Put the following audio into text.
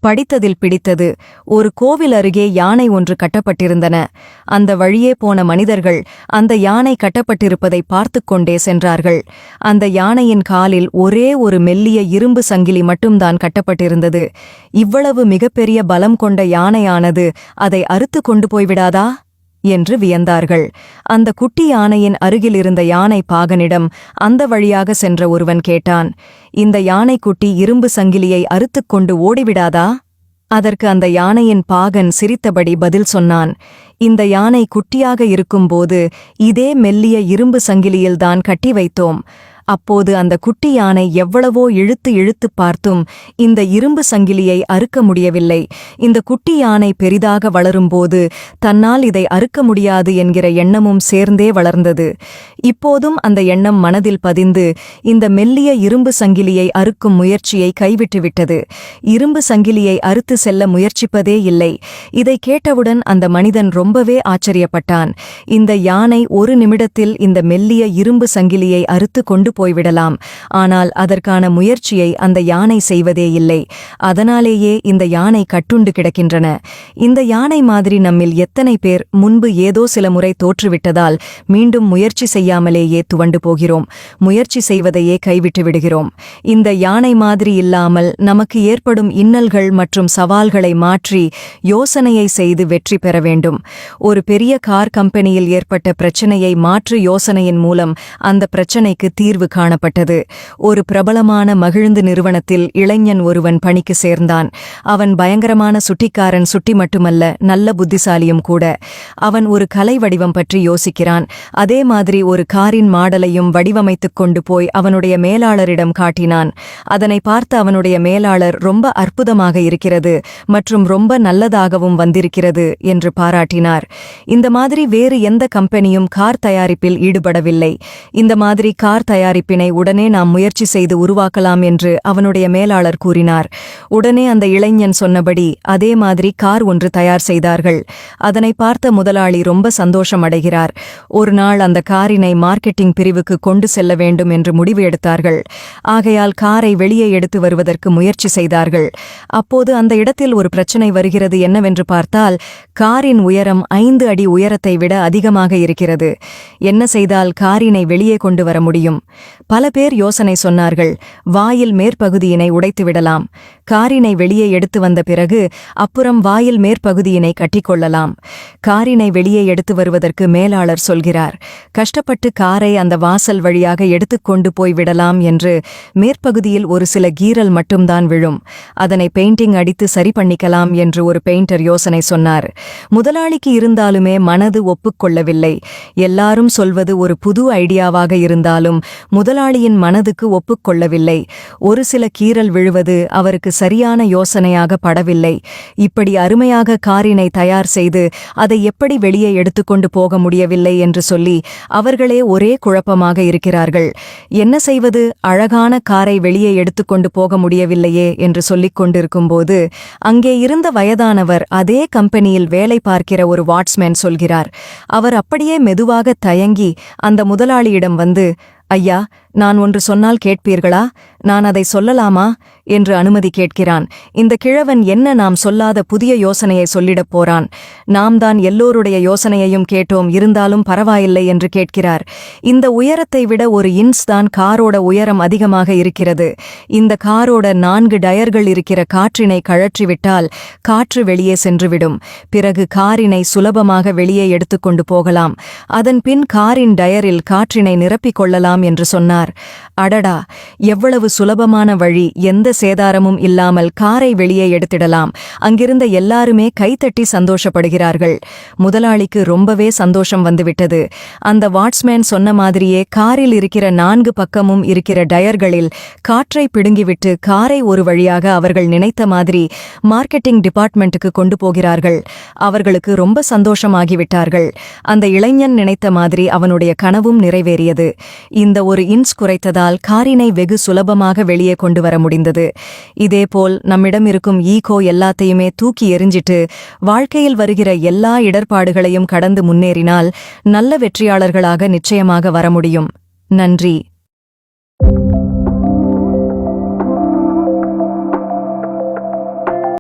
படித்ததில் பிடித்தது. ஒரு கோவில் அருகே யானை ஒன்று கட்டப்பட்டிருந்தன. அந்த வழியே போன மனிதர்கள் அந்த யானை கட்டப்பட்டிருப்பதை பார்த்துக் கொண்டே சென்றார்கள். அந்த யானையின் காலில் ஒரே ஒரு மெல்லிய இரும்பு சங்கிலி மட்டும்தான் கட்டப்பட்டிருந்தது. இவ்வளவு மிகப்பெரிய பலம் கொண்ட யானையானது அதை அறுத்து கொண்டு போய்விடாதா என்று வியந்தார்கள். அந்த குட்டி யானையின் அருகில் இருந்த யானை பாகனிடம் அந்த வழியாக சென்ற ஒருவன் கேட்டான், இந்த யானைக்குட்டி இரும்பு சங்கிலியை அறுத்துக் கொண்டு ஓடிவிடாதா? அதற்கு அந்த யானையின் பாகன் சிரித்தபடி பதில் சொன்னான், இந்த யானை குட்டியாக இருக்கும்போது இதே மெல்லிய இரும்பு சங்கிலியில்தான் கட்டி வைத்தோம். அப்போது அந்த குட்டி யானை எவ்வளவோ இழுத்து இழுத்து பார்த்தும் இந்த இரும்பு சங்கிலியை அறுக்க முடியவில்லை. இந்த குட்டி யானை பெரிதாக வளரும்போது தன்னால் இதை அறுக்க முடியாது என்கிற எண்ணமும் சேர்ந்தே வளர்ந்தது. இப்போதும் அந்த எண்ணம் மனதில் பதிந்து இந்த மெல்லிய இரும்பு சங்கிலியை அறுக்கும் முயற்சியை கைவிட்டுவிட்டது. இரும்பு சங்கிலியை அறுத்து செல்ல முயற்சிப்பதே இல்லை. இதை கேட்டவுடன் அந்த மனிதன் ரொம்பவே ஆச்சரியப்பட்டான். இந்த யானை ஒரு நிமிடத்தில் இந்த மெல்லிய இரும்பு சங்கிலியை அறுத்து கொண்டு போய்விடலாம். ஆனால் அதற்கான முயற்சியை அந்த யானை செய்வதே இல்லை. அதனாலேயே இந்த யானை கட்டுண்டு கிடக்கின்றன. இந்த யானை மாதிரி நம்மில் எத்தனை பேர் முன்பு ஏதோ சில முறை தோற்றுவிட்டதால் மீண்டும் முயற்சி செய்யாமலேயே துவண்டு போகிறோம். முயற்சி செய்வதையே கைவிட்டு விடுகிறோம். இந்த யானை மாதிரி இல்லாமல் நமக்கு ஏற்படும் இன்னல்கள் மற்றும் சவால்களை மாற்றி யோசனையை செய்து வெற்றி பெற வேண்டும். ஒரு பெரிய கார் கம்பெனியில் ஏற்பட்ட பிரச்சனையை மாற்று யோசனையின் மூலம் அந்த பிரச்சனைக்கு தீர்வு காணப்பட்டது. ஒரு பிரபலமான மகிழுந்து நிறுவனத்தில் இளைஞன் ஒருவன் பணிக்கு சேர்ந்தான். அவன் பயங்கரமான சுட்டிக்காரன். சுட்டி மட்டுமல்ல, நல்ல புத்திசாலியும் கூட. அவன் ஒரு கலை வடிவம் பற்றி யோசிக்கிறான். அதே மாதிரி ஒரு காரின் மாடலையும் வடிவமைத்துக் கொண்டு போய் அவனுடைய மேலாளரிடம் காட்டினான். அதனை பார்த்த அவனுடைய மேலாளர் ரொம்ப அற்புதமாக இருக்கிறது மற்றும் ரொம்ப நல்லதாகவும் வந்திருக்கிறது என்று பாராட்டினார். இந்த மாதிரி வேறு எந்த கம்பெனியும் கார் தயாரிப்பில் ஈடுபடவில்லை. இந்த மாதிரி கார் தயாரிப்பினை உடனே நாம் முயற்சி செய்து உருவாக்கலாம் என்று அவனுடைய மேலாளர் கூறினார். உடனே அந்த இளைஞன் சொன்னபடி அதே மாதிரி கார் ஒன்று தயார் செய்தார்கள். அதனை பார்த்த முதலாளி ரொம்ப சந்தோஷம் அடைகிறார். ஒரு நாள் அந்த காரினை மார்க்கெட்டிங் பிரிவுக்கு கொண்டு செல்ல வேண்டும் என்று முடிவு எடுத்தார்கள். ஆகையால் காரை வெளியே எடுத்து வருவதற்கு முயற்சி செய்தார்கள். அப்போது அந்த இடத்தில் ஒரு பிரச்சனை வருகிறது. என்னவென்று பார்த்தால், காரின் உயரம் 5 அடி உயரத்தை விட அதிகமாக இருக்கிறது. என்ன செய்தால் காரினை வெளியே கொண்டு வர முடியும்? பல பேர் யோசனை சொன்னார்கள். வாயில் மேற்பகுதியினை உடைத்துவிடலாம். காரினை வெளியே எடுத்து வந்த பிறகு அப்புறம் வாயில் மேற்பகுதியினை கட்டிக்கொள்ளலாம். காரினை வெளியே எடுத்து வருவதற்கு மேலாளர் சொல்கிறார், கஷ்டப்பட்டு காரை அந்த வாசல் வழியாக எடுத்துக்கொண்டு போய் விடலாம் என்று. மேற்பகுதியில் ஒரு சில கீறல் மட்டும்தான் விழும். அதனை பெயிண்டிங் அடித்து சரி பண்ணிக்கலாம் என்று ஒரு பெயிண்டர் யோசனை சொன்னார். முதலாளிக்கு இருந்தாலுமே மனது ஒப்புக்கொள்ளவில்லை. எல்லாரும் சொல்வது ஒரு புது ஐடியாவாக இருந்தாலும் முதலாளியின் மனதுக்கு ஒப்புக்கொள்ளவில்லை. ஒரு சில கீறல் விழுவது அவருக்கு சரியான யோசனையாக படவில்லை. இப்படி அருமையாக காரினை தயார் செய்து அதை எப்படி வெளியே எடுத்துக்கொண்டு போக முடியவில்லை என்று சொல்லி அவர்களே ஒரே குழப்பமாக இருக்கிறார்கள். என்ன செய்வது? அழகான காரை வெளியே எடுத்துக்கொண்டு போக முடியவில்லையே என்று சொல்லிக் கொண்டிருக்கும்போது அங்கே இருந்த வயதானவர் அதே கம்பெனியில் வேலை பார்க்கிற ஒரு வாட்ச்மேன் சொல்கிறார். அவர் அப்படியே மெதுவாக தயங்கி அந்த முதலாளியிடம் வந்து, ஐயா, நான் ஒன்று சொன்னால் கேட்பீர்களா? நான் அதை சொல்லலாமா என்று அனுமதி கேட்கிறான். இந்த கிழவன் என்ன நாம் சொல்லாத புதிய யோசனையை சொல்லிடப் போறான். நாம் தான் எல்லோருடைய யோசனையையும் கேட்டோம், இருந்தாலும் பரவாயில்லை என்று கேட்கிறார். இந்த உயரத்தை விட ஒரு இன்ச் தான் காரோட உயரம் அதிகமாக இருக்கிறது. இந்த காரோட 4 டயர்கள் இருக்கிற காற்றினை கழற்றிவிட்டால் காற்று வெளியே சென்றுவிடும். பிறகு காரினை சுலபமாக வெளியே எடுத்துக்கொண்டு போகலாம். அதன் பின் காரின் டயரில் காற்றினை நிரப்பிக் கொள்ளலாம் என்று சொன்னார். அடடா, எவ்வளவு சுலபமான வழி! எந்த சேதாரமும் இல்லாமல் காரை வெளியே எடுத்திடலாம். அங்கிருந்த எல்லாருமே கைத்தட்டி சந்தோஷப்படுகிறார்கள். முதலாளிக்கு ரொம்பவே சந்தோஷம் வந்துவிட்டது. அந்த வாட்ச்மேன் சொன்ன மாதிரியே காரில் இருக்கிற 4 பக்கமும் இருக்கிற டயர்களில் காற்றை பிடுங்கிவிட்டு காரை ஒரு வழியாக அவர்கள் நினைத்த மாதிரி மார்க்கெட்டிங் டிபார்ட்மெண்ட்டுக்கு கொண்டு போகிறார்கள். அவர்களுக்கு ரொம்ப சந்தோஷமாகிவிட்டார்கள். அந்த இளைஞன் நினைத்த மாதிரி அவனுடைய கனவும் நிறைவேறியது. இந்த ஒரு இன்ச் குறைத்ததால் காரினை வெகு சுலபமாக வெளியே கொண்டு வர முடிந்தது. இதேபோல் நம்மிடம் இருக்கும் ஈகோ எல்லாத்தையுமே தூக்கி எறிஞ்சிட்டு வாழ்க்கையில் வருகிற எல்லா இடர்பாடுகளையும் கடந்து முன்னேறினால் நல்ல வெற்றியாளர்களாக நிச்சயமாக வர முடியும். நன்றி.